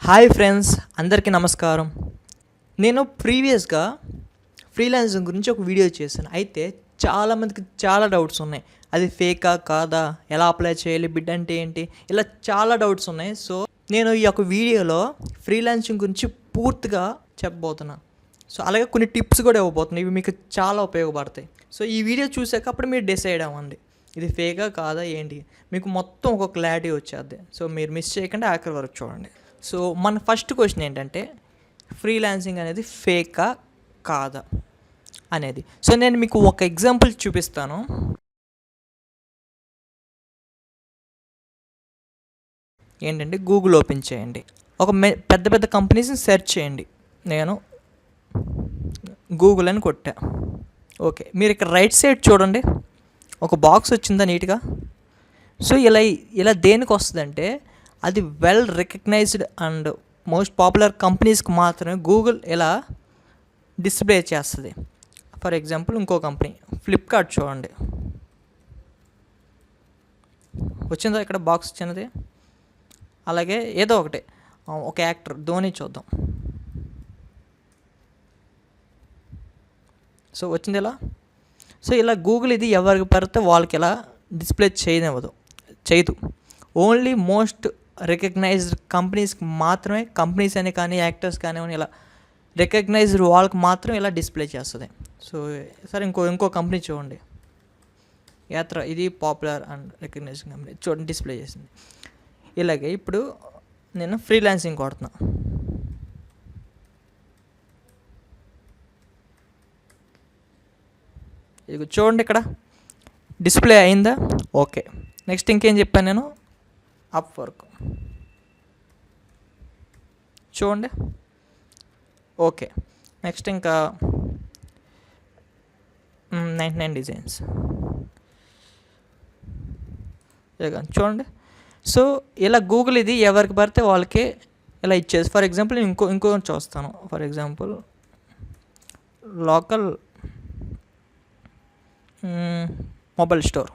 Hi friends, అందరికీ నమస్కారం. నేను ప్రీవియస్గా ఫ్రీలాన్సింగ్ గురించి ఒక వీడియో చేశాను. అయితే చాలామందికి చాలా డౌట్స్ ఉన్నాయి. అది ఫేకా కాదా, ఎలా అప్లై చేయాలి, బిడ్ అంటే ఏంటి, ఇలా చాలా డౌట్స్ ఉన్నాయి. సో నేను ఈ యొక్క వీడియోలో ఫ్రీలాన్సింగ్ గురించి పూర్తిగా చెప్పబోతున్నా. సో అలాగే కొన్ని టిప్స్ కూడా ఇవ్వబోతున్నాయి. ఇవి మీకు చాలా ఉపయోగపడతాయి. సో ఈ వీడియో చూసాక అప్పుడు మీరు డిసైడ్ అవ్వండి, ఇది ఫేకా కాదా ఏంటి. మీకు మొత్తం ఒక క్లారిటీ వచ్చేద్ది. సో మీరు మిస్ చేయకుండా ఆఖరి వరకు చూడండి. సో మన ఫస్ట్ క్వశ్చన్ ఏంటంటే, ఫ్రీలాన్సింగ్ అనేది ఫేకా కాదా అనేది. సో నేను మీకు ఒక ఎగ్జాంపుల్ చూపిస్తాను. ఏంటంటే, గూగుల్ ఓపెన్ చేయండి, ఒక పెద్ద పెద్ద కంపెనీస్ని సెర్చ్ చేయండి. నేను గూగుల్ అని కొట్టా. ఓకే, మీరు ఇక్కడ రైట్ సైడ్ చూడండి, ఒక బాక్స్ వచ్చిందా నీట్గా. సో ఇలా దేనికి వస్తుందంటే, అది well recognised and most popular కంపెనీస్కి మాత్రమే గూగుల్ ఇలా డిస్ప్లే చేస్తుంది. ఫర్ ఎగ్జాంపుల్ ఇంకో కంపెనీ ఫ్లిప్కార్ట్ చూడండి, వచ్చిందా ఇక్కడ బాక్స్ చిన్నది. అలాగే ఏదో ఒకటి, ఒక యాక్టర్ ధోని చూద్దాం. సో వచ్చింది ఇలా. సో ఇలా గూగుల్ ఇది ఎవరికి పడితే వాళ్ళకి ఇలా డిస్ప్లే చేయదు. ఓన్లీ మోస్ట్ రికగ్నైజ్డ్ కంపెనీస్కి మాత్రమే, కంపెనీస్ అని కానీ యాక్టర్స్ కానివ్వండి, ఇలా రికగ్నైజ్డ్ వాళ్ళకి మాత్రం ఇలా డిస్ప్లే చేస్తుంది. సో సరే ఇంకో కంపెనీ చూడండి, యాత్ర, ఇది పాపులర్ అండ్ రికగ్నైజ్డ్ కంపెనీ చూడండి, డిస్ప్లే చేసింది. ఇలాగే ఇప్పుడు నేను ఫ్రీలాన్సింగ్ కొడుతున్నా. ఇది చూడండి, ఇక్కడ డిస్ప్లే అయిందా. ఓకే, నెక్స్ట్ ఇంకేం చెప్పాను నేను, అప్వర్క్ చూడండి. ఓకే, నెక్స్ట్ ఇంకా 99 డిజైన్స్ చూడండి. సో ఇలా గూగుల్ ఇది ఎవరికి పడితే వాళ్ళకి ఇలా ఇచ్చేది. ఫర్ ఎగ్జాంపుల్ నేను ఇంకో చూస్తాను. For example local mobile store.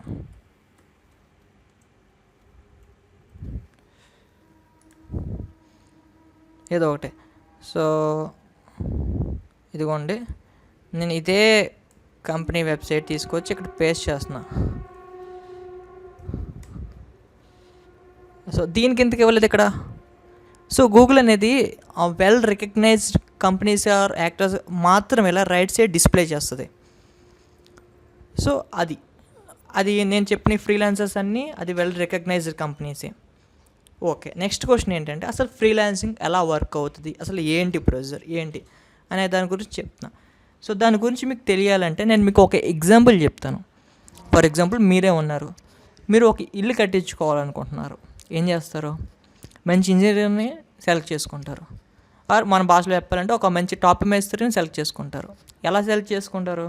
ఏదో ఒకటి. సో ఇదిగోండి, నేను ఇదే కంపెనీ వెబ్సైట్ తీసుకొచ్చి ఇక్కడ పేస్ట్ చేస్తున్నా. సో దీనికి ఎందుకు ఇవ్వలేదు ఇక్కడ. సో గూగుల్ అనేది well recognised companies or actors మాత్రం ఇలా రైట్ సైడ్ డిస్ప్లే చేస్తుంది. సో అది నేను చెప్పిన ఫ్రీలాన్సర్స్ అన్నీ అది వెల్ రికగ్నైజ్డ్ కంపెనీసే. ఓకే, నెక్స్ట్ క్వశ్చన్ ఏంటంటే, అసలు ఫ్రీలాన్సింగ్ ఎలా వర్క్ అవుతుంది, అసలు ఏంటి ప్రొసీజర్ ఏంటి అనే దాని గురించి చెప్తున్నా. సో దాని గురించి మీకు తెలియాలంటే నేను మీకు ఒక ఎగ్జాంపుల్ చెప్తాను. ఫర్ ఎగ్జాంపుల్ మీరే ఉన్నారు, మీరు ఒక ఇల్లు కట్టించుకోవాలనుకుంటున్నారు. ఏం చేస్తారు, మంచి ఇంజనీర్ని సెలెక్ట్ చేసుకుంటారు. ఆర్ మన భాషలో చెప్పాలంటే ఒక మంచి టాప్ మేస్త్రిని సెలెక్ట్ చేసుకుంటారు. ఎలా సెలెక్ట్ చేసుకుంటారు,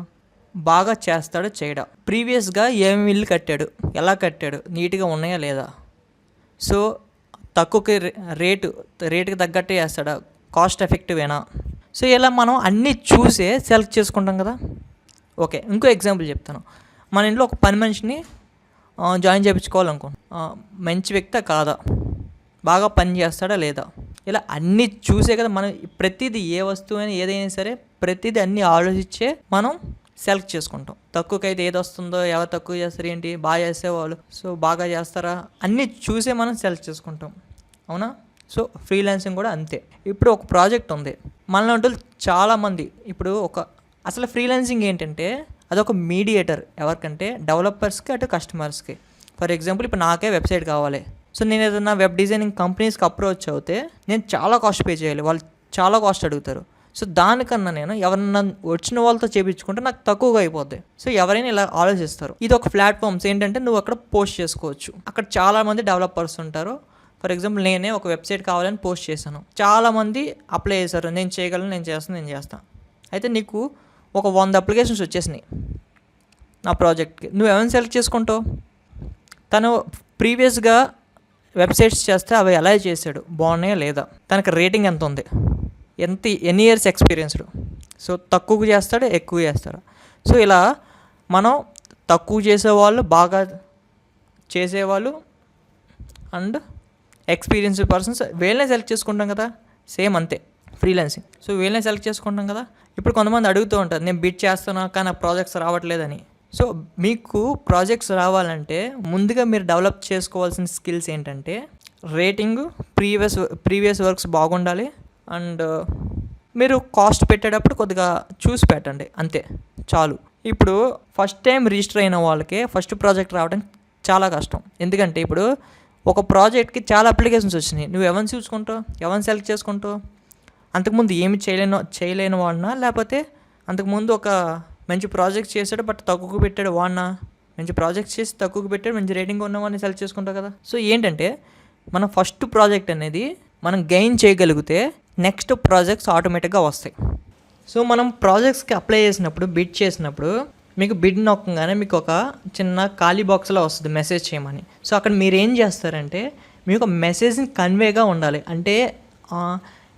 బాగా చేస్తాడో చేయడా, ప్రీవియస్గా ఏమేమి ఇల్లు కట్టాడు, ఎలా కట్టాడు, నీట్గా ఉన్నాయా లేదా, సో తక్కువకి రేటుకి తగ్గట్టే చేస్తాడా, కాస్ట్ ఎఫెక్టివేనా. సో ఇలా మనం అన్నీ చూసే సెలెక్ట్ చేసుకుంటాం కదా. ఓకే, ఇంకో ఎగ్జాంపుల్ చెప్తాను. మన ఇంట్లో ఒక పని మనిషిని జాయిన్ చేయించుకోవాలనుకుంటున్నాం. మంచి వ్యక్తి కాదా, బాగా పని చేస్తాడా లేదా, ఇలా అన్నీ చూసే కదా మనం ప్రతిదీ, ఏ వస్తువు అయినా ఏదైనా సరే ప్రతిదీ అన్నీ ఆలోచించే మనం సెలెక్ట్ చేసుకుంటాం. తక్కువకైతే ఏది వస్తుందో, ఎవరు తక్కువ చేస్తారు ఏంటి, బాగా చేసేవాళ్ళు, సో బాగా చేస్తారా, అన్నీ చూసే మనం సెలెక్ట్ చేసుకుంటాం, అవునా. సో ఫ్రీలాన్సింగ్ కూడా అంతే. ఇప్పుడు ఒక ప్రాజెక్ట్ ఉంది, మనలో చాలామంది ఇప్పుడు అసలు ఫ్రీలాన్సింగ్ ఏంటంటే అదొక మీడియేటర్, ఎవరికంటే డెవలపర్స్కి అటు కస్టమర్స్కి. ఫర్ ఎగ్జాంపుల్ ఇప్పుడు నాకే వెబ్సైట్ కావాలి. సో నేను ఏదైనా వెబ్ డిజైనింగ్ కంపెనీస్కి అప్రోచ్ అవుతే నేను చాలా కాస్ట్ పే చేయాలి, వాళ్ళు చాలా కాస్ట్ అడుగుతారు. సో దానికన్నా నేను ఎవరన్నా వచ్చిన వాళ్ళతో చేయించుకుంటే నాకు తక్కువగా అయిపోద్ది. సో ఎవరైనా ఇలా ఆలోచిస్తారు. ఇది ఒక ప్లాట్ఫామ్స్ ఏంటంటే నువ్వు అక్కడ పోస్ట్ చేసుకోవచ్చు. అక్కడ చాలామంది డెవలపర్స్ ఉంటారు. ఫర్ ఎగ్జాంపుల్ నేనే ఒక వెబ్సైట్ కావాలని పోస్ట్ చేశాను, చాలామంది అప్లై చేశారు. నేను చేయగలను, నేను చేస్తాను. అయితే నీకు ఒక 100 అప్లికేషన్స్ వచ్చేసినాయి నా ప్రాజెక్ట్కి. నువ్వు ఎవరిని సెలెక్ట్ చేసుకుంటావు, తను ప్రీవియస్గా వెబ్సైట్స్ చేస్తే అవి ఎలా చేశాడు, బాగున్నాయా లేదా, తనకి రేటింగ్ ఎంత ఉంది, ఎన్ని ఇయర్స్ ఎక్స్పీరియన్స్డ్, సో తక్కువ చేస్తాడు ఎక్కువ చేస్తాడు. సో ఇలా మనం తక్కువ చేసేవాళ్ళు, బాగా చేసేవాళ్ళు అండ్ ఎక్స్పీరియన్స్డ్ పర్సన్స్ వీళ్ళనే సెలెక్ట్ చేసుకుంటాం కదా, సేమ్ అంతే ఫ్రీలాన్సింగ్. సో వీళ్ళనే సెలెక్ట్ చేసుకుంటాం కదా. ఇప్పుడు కొంతమంది అడుగుతూ ఉంటారు, నేను బిడ్ చేస్తున్నా కానీ నాకు ప్రాజెక్ట్స్ రావట్లేదని. సో మీకు ప్రాజెక్ట్స్ రావాలంటే ముందుగా మీరు డెవలప్ చేసుకోవాల్సిన స్కిల్స్ ఏంటంటే రేటింగ్, ప్రీవియస్ వర్క్స్ బాగుండాలి, అండ్ మీరు కాస్ట్ పెట్టేటప్పుడు కొద్దిగా చూసి పెట్టండి, అంతే చాలు. ఇప్పుడు ఫస్ట్ టైం రిజిస్టర్ అయిన వాళ్ళకి ఫస్ట్ ప్రాజెక్ట్ రావడం చాలా కష్టం. ఎందుకంటే ఇప్పుడు ఒక ప్రాజెక్ట్కి చాలా అప్లికేషన్స్ వచ్చినాయి, నువ్వు ఎవరిని చూసుకుంటావు, ఎవరిని సెలెక్ట్ చేసుకుంటావు? అంతకుముందు ఏమి చేయలేని వాడినా, లేకపోతే అంతకుముందు ఒక మంచి ప్రాజెక్ట్ చేశాడు బట్ తక్కువకు పెట్టాడు వాడినా, మంచి ప్రాజెక్ట్ చేసి తక్కువకు పెట్టాడు మంచి రేటింగ్ ఉన్నవాడిని సెలెక్ట్ చేసుకుంటావు కదా. సో ఏంటంటే మన ఫస్ట్ ప్రాజెక్ట్ అనేది మనం గెయిన్ చేయగలిగితే నెక్స్ట్ ప్రాజెక్ట్స్ ఆటోమేటిక్గా వస్తాయి. సో మనం ప్రాజెక్ట్స్కి అప్లై చేసినప్పుడు, బిడ్ చేసినప్పుడు మీకు బిడ్ నొక్కగానే మీకు ఒక చిన్న ఖాళీ బాక్స్లో వస్తుంది మెసేజ్ చేయమని. సో అక్కడ మీరు ఏం చేస్తారంటే మీ యొక్క మెసేజ్ని కన్వేగా ఉండాలి. అంటే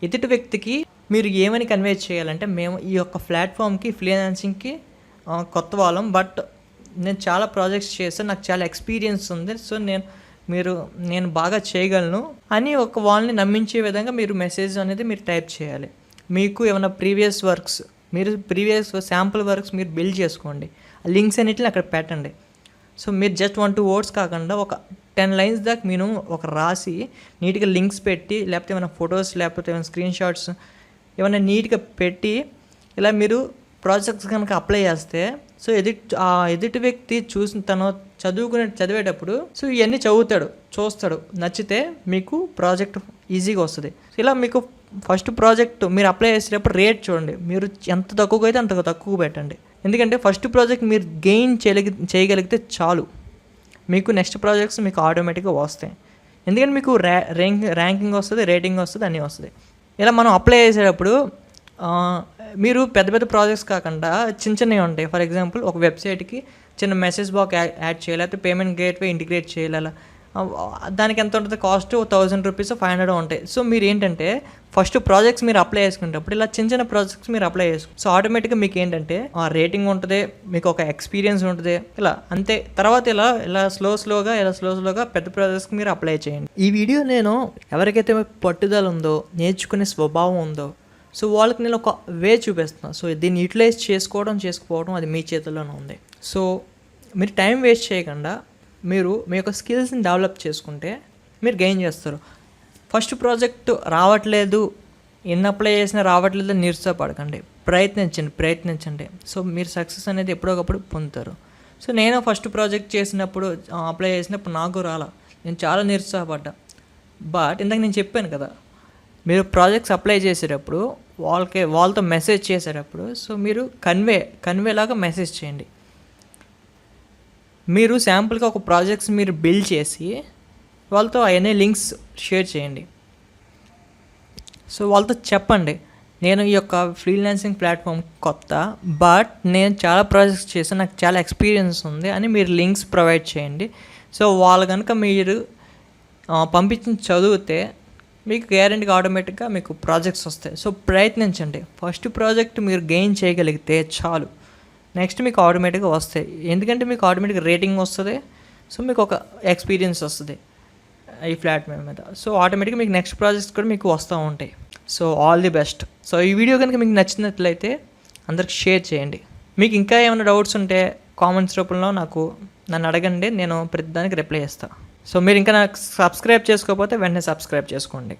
ఎదుటి వ్యక్తికి మీరు ఏమని కన్వే చేయాలంటే, మేము ఈ యొక్క ప్లాట్ఫామ్కి ఫ్రీలాన్సింగ్కి కొత్త వాళ్ళం, బట్ నేను చాలా ప్రాజెక్ట్స్ చేస్తాను, నాకు చాలా ఎక్స్పీరియన్స్ ఉంది, సో నేను బాగా చేయగలను అని ఒక వాళ్ళని నమ్మించే విధంగా మీరు మెసేజ్ అనేది మీరు టైప్ చేయాలి. మీకు ఏమైనా ప్రీవియస్ శాంపుల్ వర్క్స్ మీరు బిల్డ్ చేసుకోండి, లింక్స్ అన్నిటిని అక్కడ పెట్టండి. సో మీరు జస్ట్ 1-2 వర్డ్స్ కాకుండా ఒక 10 లైన్స్ దాకా మీరు ఒక రాసి నీట్గా లింక్స్ పెట్టి, లేకపోతే ఏమైనా ఫొటోస్, లేకపోతే ఏమైనా స్క్రీన్ షాట్స్ ఏమైనా నీట్గా పెట్టి ఇలా మీరు ప్రాజెక్ట్స్ కనుక అప్లై చేస్తే, సో ఎదుటి వ్యక్తి తను చదివేటప్పుడు సో ఇవన్నీ చూస్తాడు, నచ్చితే మీకు ప్రాజెక్ట్ ఈజీగా వస్తుంది. సో ఇలా మీకు ఫస్ట్ ప్రాజెక్ట్ మీరు అప్లై చేసేటప్పుడు రేట్ చూడండి, మీరు ఎంత తక్కువగా అయితే అంత తక్కువ పెట్టండి. ఎందుకంటే ఫస్ట్ ప్రాజెక్ట్ మీరు గెయిన్ చేయగలిగితే చాలు, మీకు నెక్స్ట్ ప్రాజెక్ట్స్ మీకు ఆటోమేటిక్గా వస్తాయి. ఎందుకంటే మీకు ర్యాంకింగ్ వస్తుంది, రేటింగ్ వస్తుంది, అన్నీ వస్తుంది. ఇలా మనం అప్లై చేసేటప్పుడు మీరు పెద్ద ప్రాజెక్ట్స్ కాకుండా చిన్నవి ఉంటాయి. ఫర్ ఎగ్జాంపుల్ ఒక వెబ్సైట్కి చిన్న మెసేజ్ బాక్స్ యాడ్ చేయాలి, లేకపోతే పేమెంట్ గేట్వే ఇంటిగ్రేట్ చేయాలి. దానికి ఎంత ఉంటుంది కాస్ట్, 1000 రూపీస్ 500 ఉంటాయి. సో మీరు ఏంటంటే ఫస్ట్ ప్రాజెక్ట్స్ మీరు అప్లై చేసుకునేటప్పుడు ఇలా చిన్న ప్రాజెక్ట్స్ మీరు అప్లై చేసుకోండి. సో ఆటోమేటిక్గా మీకు ఏంటంటే ఆ రేటింగ్ ఉంటుంది, మీకు ఒక ఎక్స్పీరియన్స్ ఉంటుంది, ఇలా అంతే. తర్వాత ఇలా స్లోగా పెద్ద ప్రాజెక్ట్స్కి మీరు అప్లై చేయండి. ఈ వీడియో నేను ఎవరికైతే పట్టుదల ఉందో, నేర్చుకునే స్వభావం ఉందో, సో వాళ్ళకి నేను ఒక వే చూపిస్తున్నాను. సో దీన్ని యూటిలైజ్ చేసుకోవడం అది మీ చేతుల్లోనే ఉంది. సో మీరు టైం వేస్ట్ చేయకుండా మీరు మీ యొక్క స్కిల్స్ని డెవలప్ చేసుకుంటే మీరు గెయిన్ చేస్తారు. ఫస్ట్ ప్రాజెక్ట్ రావట్లేదు, ఎన్ని అప్లై చేసినా రావట్లేదు నిరుత్సాహపడకండి, ప్రయత్నించండి. సో మీరు సక్సెస్ అనేది ఎప్పుడొకప్పుడు పొందుతారు. సో నేను ఫస్ట్ ప్రాజెక్ట్ చేసినప్పుడు అప్లై చేసినప్పుడు నాకు నేను చాలా నిరుత్సాహపడ్డా. బట్ ఇందాక నేను చెప్పాను కదా, మీరు ప్రాజెక్ట్స్ అప్లై చేసేటప్పుడు వాళ్ళతో మెసేజ్ చేసేటప్పుడు సో మీరు కన్వేలాగా మెసేజ్ చేయండి. మీరు శాంపుల్గా ఒక ప్రాజెక్ట్స్ మీరు బిల్డ్ చేసి వాళ్ళతో అవన్నీ లింక్స్ షేర్ చేయండి. సో వాళ్ళతో చెప్పండి, నేను ఈ యొక్క ఫ్రీలాన్సింగ్ ప్లాట్ఫామ్ కొత్త, బట్ నేను చాలా ప్రాజెక్ట్స్ చేశాను, నాకు చాలా ఎక్స్పీరియన్స్ ఉంది అని మీరు లింక్స్ ప్రొవైడ్ చేయండి. సో వాళ్ళు కనుక మీరు పంపించి చదివితే మీకు గ్యారెంటీగా ఆటోమేటిక్గా మీకు ప్రాజెక్ట్స్ వస్తాయి. సో ప్రయత్నించండి. ఫస్ట్ ప్రాజెక్ట్ మీరు గెయిన్ చేయగలిగితే చాలు, నెక్స్ట్ మీకు ఆటోమేటిక్గా వస్తాయి. ఎందుకంటే మీకు ఆటోమేటిక్గా రేటింగ్ వస్తుంది, సో మీకు ఒక ఎక్స్పీరియన్స్ వస్తుంది ఈ ప్లాట్ఫామ్ మీద. సో ఆటోమేటిక్గా మీకు నెక్స్ట్ ప్రాజెక్ట్స్ కూడా మీకు వస్తూ ఉంటాయి. So all the best. So ఈ వీడియో కనుక మీకు నచ్చినట్లయితే అందరికి షేర్ చేయండి. మీకు ఇంకా ఏమైనా డౌట్స్ ఉంటే కామెంట్స్ రూపంలో నన్ను అడగండి, నేను ప్రతిదానికి రిప్లై చేస్తాను. సో మీరు ఇంకా నాకు సబ్స్క్రైబ్ చేసుకోకపోతే వెంటనే సబ్స్క్రైబ్ చేసుకోండి.